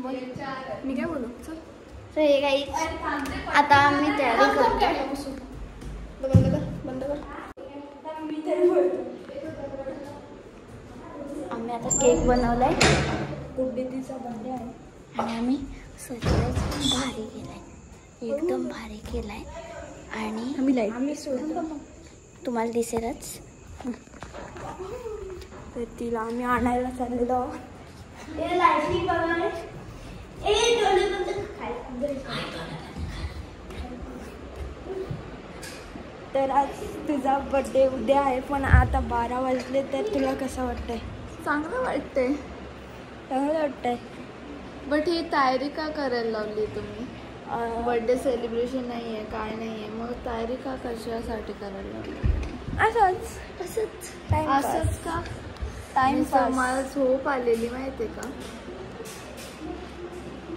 मी काय बोलू चल. तर हे काही आता आम्ही तयारी करतो. बंद कर. आम्ही आता केक बनवलाय. गुड्डीचा बर्थडे आहे आणि आम्ही सरप्राईज भारी केलाय, एकदम भारी केलाय. आणि आम्ही तुम्हाला दिसेलच. तर तिला आम्ही आणायला चाललेलो. तर आज तुझा बर्थडे उद्या आहे, पण आता 12 वाजले. तर तुला कसं वाटतंय? चांगलं वाटतंय. चांगलं वाटतंय. बट ही तयारी का करायला लावली तुम्ही? बर्थडे सेलिब्रेशन नाही आहे, काय नाही आहे, मग तयारी का कशासाठी करायला लावली? असंच का? टाइमपास. मला झोप आलेली माहिती आहे का?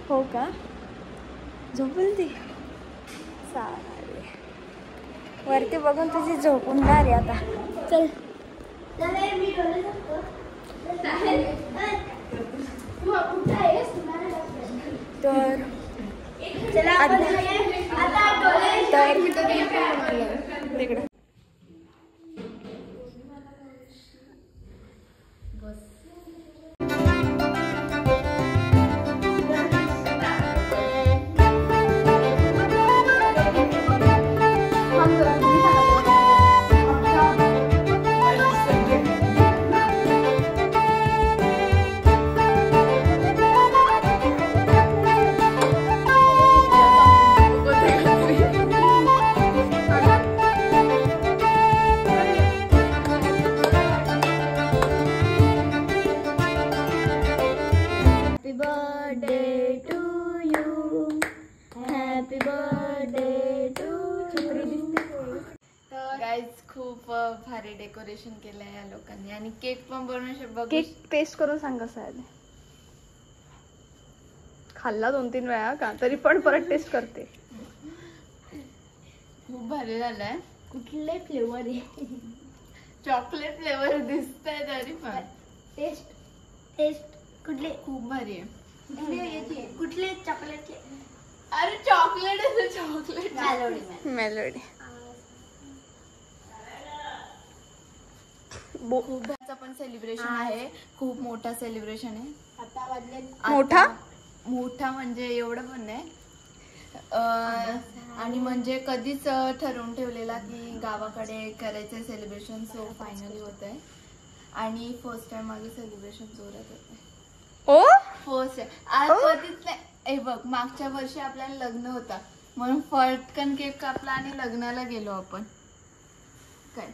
हो का? झोपली ती चालेल. वरती बघून तुझी झोप उडणार आहे आता. चल. तिकडे खूप भारी डेकोरेशन केलंय या लोकांनी. आणि केक पण बनवू. केक टेस्ट करून सांग कसं आहे. खाल्ला 2-3 वेळा का तरी पण परत टेस्ट करते. खूप भारी झालंय. कुठले फ्लेवर आहे? चॉकलेट फ्लेवर दिसतंय तरी पण टेस्ट कुठले? खूप भारी आहे. कुठले चॉकलेटचे? अरे चॉकलेट आहे. Chocolate melody. खूप पण सेलिब्रेशन आहे. खूप मोठा सेलिब्रेशन आहे. आता वाजले मोठा म्हणजे एवढं पण नाही. आणि म्हणजे कधीच ठरवून ठेवलेला की गावाकडे करायचं सेलिब्रेशन. सो फायनली होत आहे. आणि फर्स्ट टाइम माझं सेलिब्रेशन जोरात होत आहे. फर्स्ट आज कधीच नाही. हे बघ, मागच्या वर्षी आपल्याला लग्न होता म्हणून फटकन केक कापला आणि लग्नाला गेलो आपण. काय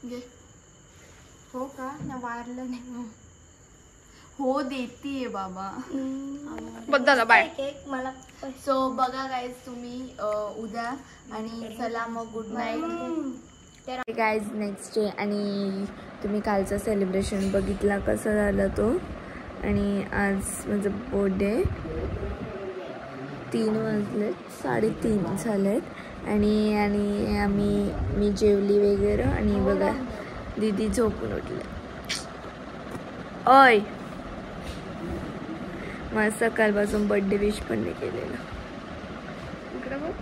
घे. हो का? ना वारलं नाही. हो देतीये बाबा. बद्दल बाय. केक मला. सो बघा गाईज तुम्ही उद्या. आणि चला मग good night guys. Next day. आणि तुम्ही कालचं सेलिब्रेशन बघितला कसं झालं तो. आणि आज माझं बर्थडे. 3 वाजलेत, 3:30 झालेत. आणि मी जेवली वगैरे. आणि बघा दीदी झोपून उठले. ओय मला सकाळपासून बर्थडे विश पण नाही केलेलं. इकडे बघ.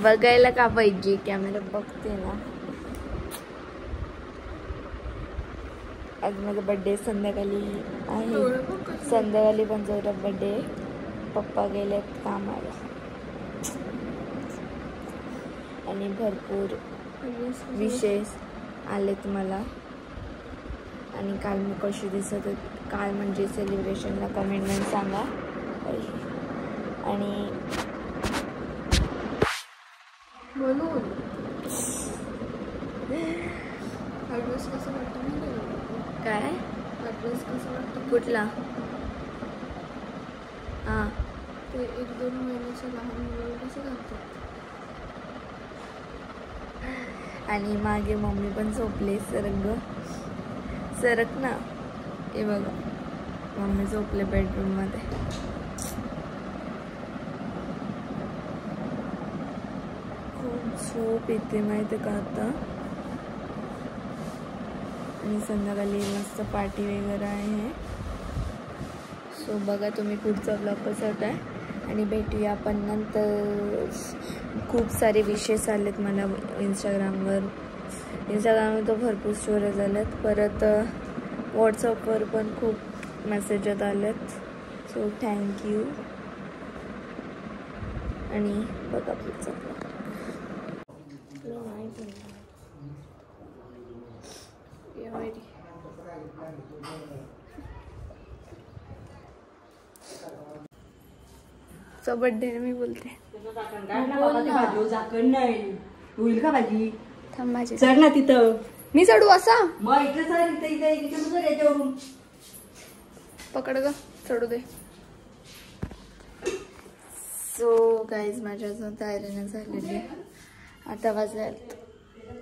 बघायला का पाहिजे? कॅमेरा बघते ना. आज माझा बर्थडे संध्याकाळी आहे. संध्याकाळी पण जोरात बर्थडे. पप्पा गेलेत कामाला. आणि भरपूर विशेष आलेत मला. आणि काल मी कशी दिसत होते काल म्हणजे सेलिब्रेशनला कमेंटमध्ये सांगा. आणि बोलू ड्रेस कसं वाटतं? काय ड्रेस कसं वाटतं? कुठला? हां ते 1-2 महिन्याचे लहान मुलं कसं घालतात. आणि मागे मम्मी पण झोपले. सरक ना. हे बघा मम्मी झोपले बेडरूम मध्ये. खूप झोप येते माहिती का आता. आणि संध्याकाळी मस्त पार्टी वगैरे आहे. सो बघा तुम्ही पुढचा ब्लॉग कसा होता आहे आणि भेटूया आपण नंतर. खूप सारे विशेष आलेत मला इंस्टाग्रामवर तर भरपूर स्टोऱ्या झाल्यात. परत व्हॉट्सअपवर पण खूप मेसेजेस आलेत. So thank you. आणि बघा पुढचा ब्लॉग. बर्थडे मी बोलते. होईल का भाजी? थांब माझी चढ ना तिथं. मी चढू असा? मग इकडे चढ, इथे याच्यावरून पकड ग, चढू दे. सो गाईज माझ्या अजून तयारी नाही झालेली. आता वाजल्यात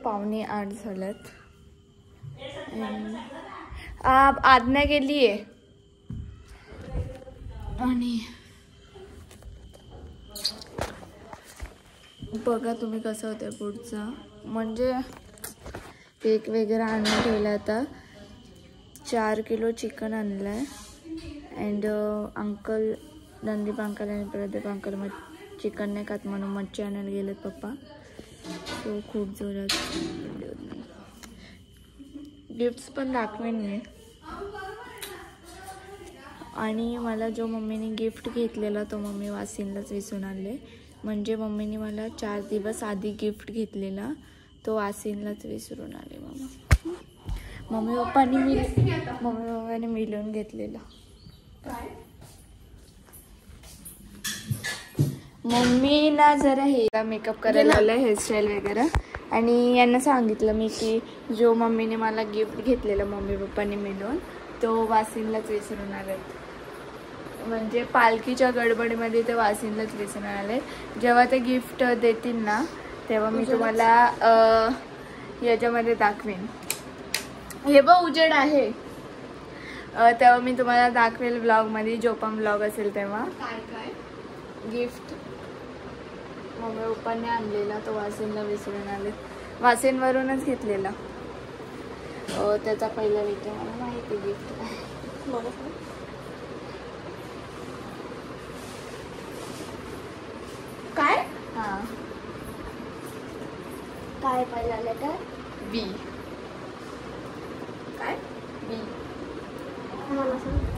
7:45 झाल्यात. आज्ञा गेली आहे. आणि बघा तुम्ही कसं होतं पुढचा. म्हणजे केक वगैरे आणून ठेवला. आता 4 किलो चिकन आणलं आहे. अँड अंकल, नंदीप अंकल आणि प्रदीप अंकल चिकन नाही खात म्हणून मच्छी आणायला गेलेत पप्पा. सो खूप जोरात गिफ्ट्स पण दाखवेन मी. आणि मला जो मम्मीने गिफ्ट घेतलेला तो मम्मी वासिनलाच विसरून आणले. म्हणजे मम्मीने मला 4 दिवस आधी गिफ्ट घेतलेला तो वासिनलाच विसरून आले. मम्मी पप्पाने मिळून घेतलेला. मम्मी ना जरा हे मेकअप करायला लावलं, हेअरस्टाईल वगैरे. आणि यांना सांगितलं मी की जो मम्मीने मला गिफ्ट घेतलेलं मम्मी पप्पाने मिळून तो वासिनलाच विसरून आले. म्हणजे पालखीच्या गडबडीमध्ये ते वासिनलाच विसरून आले. जेव्हा ते गिफ्ट देतील ना तेव्हा मी तुम्हाला याच्यामध्ये दाखवेन. हे बघ उजेड आहे. तेव्हा मी तुम्हाला दाखवेल ब्लॉगमध्ये, जो पण ब्लॉग असेल तेव्हा. काय गिफ्ट मम्मी पप्पाने आणलेला तो वासिनला विसरून आले. वासिनवरूनच घेतलेला. त्याचा पहिला विचार मला माहिती गिफ्ट काय. हा काय पहिला लेटर? बी. काय बी?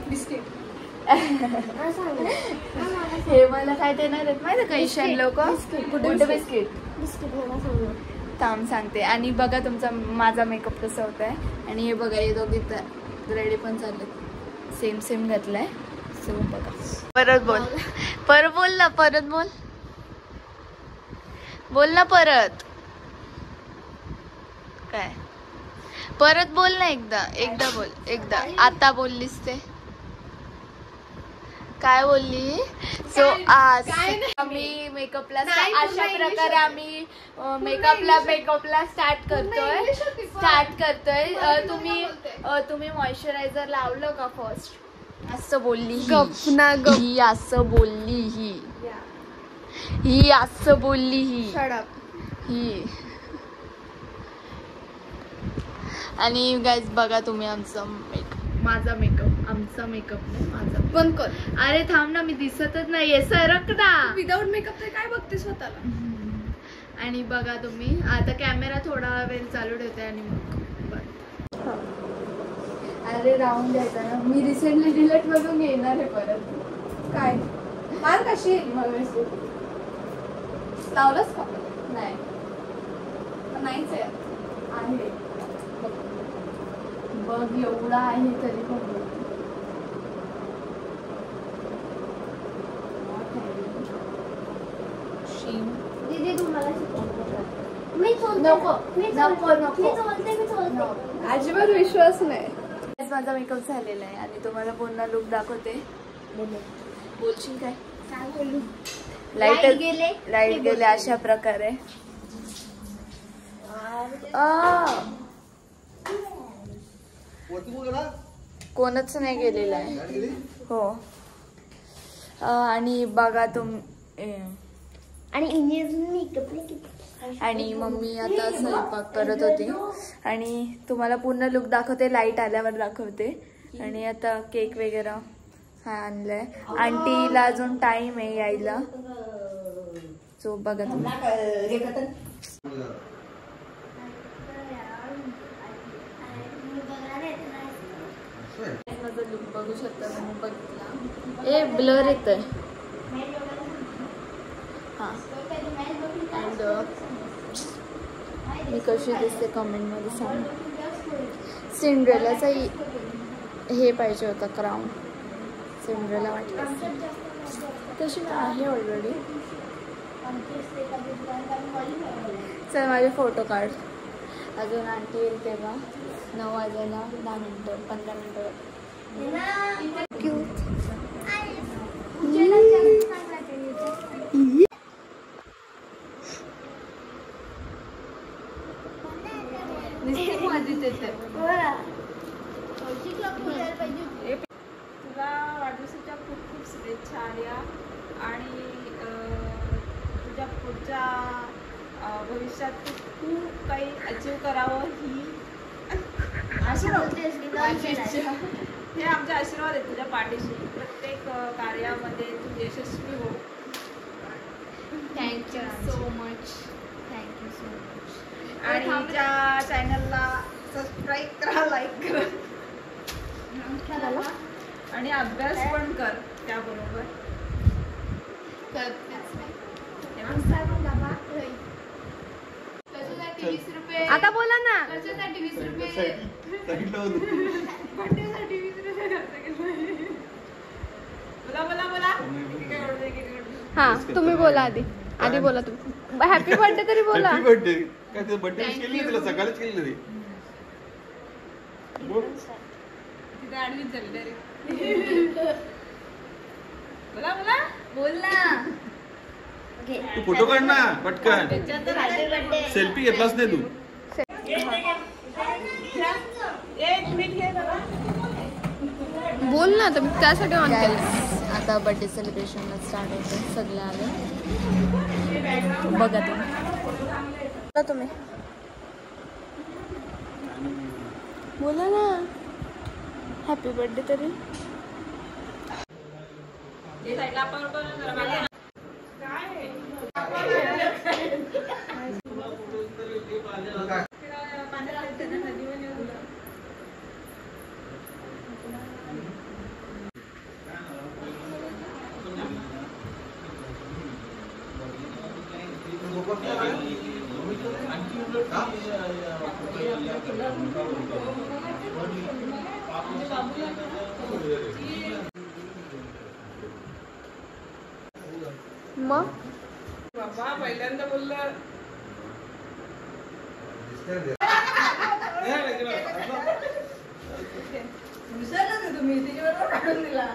बिस्किट. हे मला काय देणार आहेत माहिती का ईशान लोक? कुठे बिस्किट? थांब सांगते. आणि बघा तुमचा माझा मेकअप कसा होत आहे. आणि हे बघा हे दोघे रेडी पण चालले, सेम घातलाय. सो बघा. परत बोल ना, परत बोल ना परत. काय परत बोल ना, एकदा बोल. एकदा आता बोललीस ते काय बोलली. सो आज आम्ही मेकअपला अशा प्रकारे आम्ही मेकअपला स्टार्ट करतोय. तुम्ही मॉइश्चरायझर लावलं का फर्स्ट? असं बोलली ही असं बोलली ही असं बोलली ही. आणि गाईज बघा तुम्ही माझा मेकअप नाही माझा. बंद कर. अरे थांब ना, मी दिसतच नाहीये. सरक ना. विदाउट मेकअप तर काय बघते स्वतःला. आणि बघा तुम्ही आता कॅमेरा थोडा वेळ चालू ठेवते आणि मग अरे राहून द्यायचा ना. मी रिसेंटली डिलीट मधून घेणार आहे परत. काय मार कशी लावलंस का? नाहीच आहे. बघ एवढा आहे तरी पण दीदी तुम्हाला अजिबात विश्वास नाही. माझा मेकअप झालेला आहे आणि तुम्हाला पुन्हा लुक दाखवते. बोलशील काय? लाईट गेले अशा प्रकारे. कोणच नाही गेलेलं आहे. हो. आणि बघा आणि मेकअप नाही आणि मम्मी आता स्वयंपाक करत होती आणि तुम्हाला पूर्ण लुक दाखवते, लाईट आल्यावर दाखवते. आणि आता केक वगैरे हा आणलाय. आंटीला अजून टाइम आहे यायला, सो बघा तुम्ही. माझा लुक बघू शकता तुम्ही, बघितला ए ब्लर येतोय हा. अँड मी कशी दिसते कमेंटमध्ये सांग. सिंड्रेलाचा हे पाहिजे होता क्राऊन, सिंड्रेला वाटलं तशी आहे ऑलरेडी. चल माझे फोटो काढ. अजून आंटी येईल तेव्हा 9 वाजायला 10 मिनटं 15 मिनटं. तुला वाढदिवसाच्या खूप खूप शुभेच्छा आल्या आणि तुझ्या पुढच्या भविष्यात खूप काही अचीव करावं ही माझी इच्छा. हे आमचे आशीर्वाद आहेत तुझ्या पाठीशी. प्रत्येक कार्यामध्ये तू यशस्वी हो. Thank you so much. Thank you so much. आणि त्या चॅनलला सबस्क्राईब करा, लाईक करा आणि अभ्यास पण कर त्याबरोबर. आता बोला ना. हा तुम्ही बोला आधी बोला तुम्ही. हॅपी बर्थडे तरी बोला. Happy birthday. काय ते बर्थडे केली तुला सकाळीच केली तरी बोल. तिथे ऍडमिट झाली डायरेक्ट. बोला बोल ना. तू फोटो काढ ना पटकन. सेल्फी घेतलाच नाही तू. बोल ना. तर मी त्यासाठी ऑन केलं. आता बर्थडे सेलिब्रेशनला स्टार्ट होते. सगळे आले बघा तुम्ही. बोला ना हॅपी बर्थडे तरी. मग बाबा पहिल्यांदा बोललं. तुम्ही तिच्याबरोबर काढून दिला.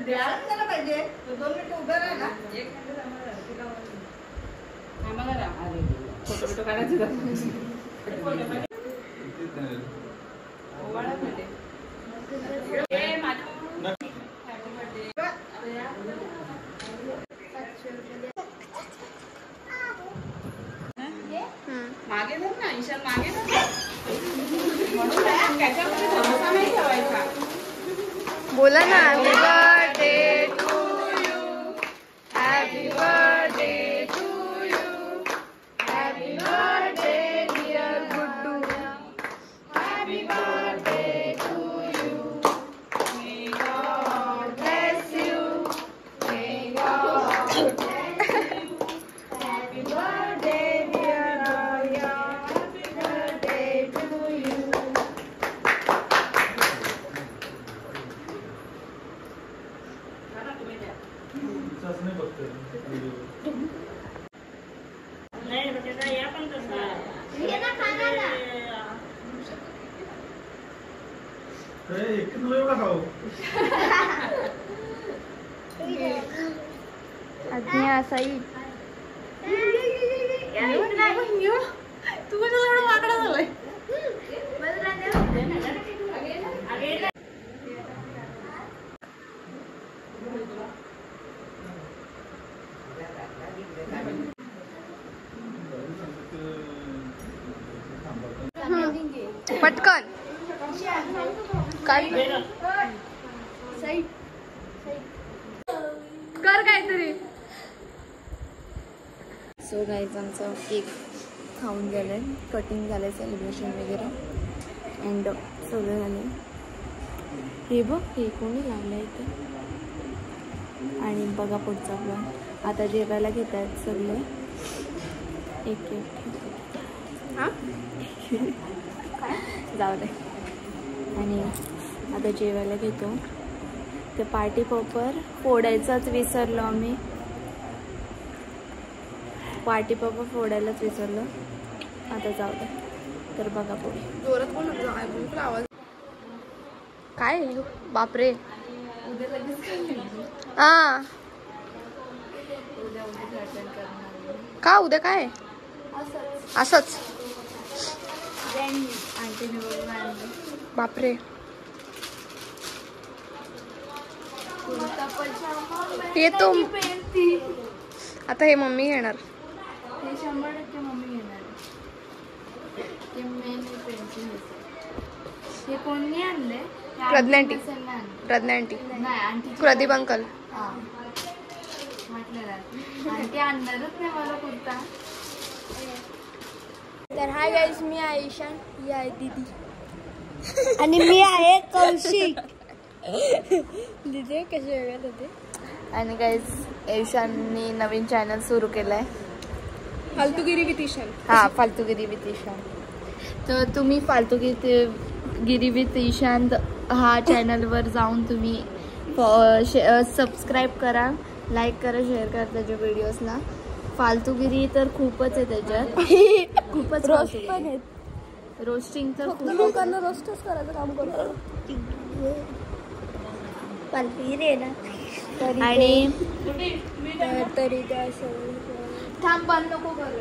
द्यायला पाहिजे. 2 मिनिटं उभं राहा ना. 1 मिनिट आम्हाला फोटो बिटो काढायचं. मागे धर ना ईशान, मागे धर. म्हणून त्याच्यामध्ये भरोसा नाही ठेवायचा. बोला ना. Happy birthday to you. Happy birthday to you. Happy birthday dear Guddu. Happy birthday to you. May God bless you. May God happy birthday dear Arya. Happy birthday to you. आज्ञा असाई. तू कसं एवढं वाकडा झालाय. पटकन काय कर काहीतरी. सो गाईज आमचा केक खाऊन झालंय, कटिंग झालंय, सेलिब्रेशन वगैरे अँड सगळं झालं. हे बघ हे कोणी लावलं इथे. आणि बघा पुढचा ब्लॉग. आता जेवायला घेत आहेत सगळे एक जाऊ दे. आणि आता जेवायला घेतो. ते पार्टी पॉपर फोडायचाच विसरलो आम्ही. पार्टी पॉपर फोडायलाच विसरलो. आता जाऊ दे. तर बघा पुढे जोरात बोल आवाज. काय बापरे. उद्या लगेच हा का उद्या काय असंच आंटीने बघून आणलं. बापरे. हे तो आता हे मम्मी घेणार. हे 100% मम्मी घेणार. ते मेन पेन्सिल. हे कोणी आणले? प्रज्ञांटी. प्रज्ञांटी नाही आंटी. प्रदीप अंकल. म्हटलं आंटी आणणारच नाही मला कुर्ता. तर हाय गाईज, मी आहे ईशान, ही आहे दीदी आणि मी आहे कौशिक. दीदी कसे वेगळं होते. आणि गाईज ईशाननी नवीन चॅनल सुरू केलाय, फालतूगिरी विथ ईशान. हा फालतूगिरी विथ ईशान. तर तुम्ही फालतूगिरी विथ ईशान हा चॅनलवर जाऊन तुम्ही सबस्क्राईब करा, लाईक करा, शेअर करा त्याच्या व्हिडिओजला. फालतूगिरी तर खूपच आहे त्याच्यात. खूपच रोस्ट पण आहेत. रोस्टिंग तर खूप. लोकांना रोस्टच करायचं काम करतो. फालतूगिरी आहे ना. आणि तरी त्या थांब बंद नको करू.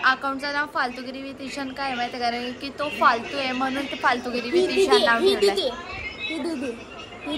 अकाउंटचं नाव फालतूगिरी विथ ईशान काय माहिती आहे, कारण की तो फालतू आहे म्हणून ते फालतूगिरी विथ ईशान नाव ठेवलंय. ही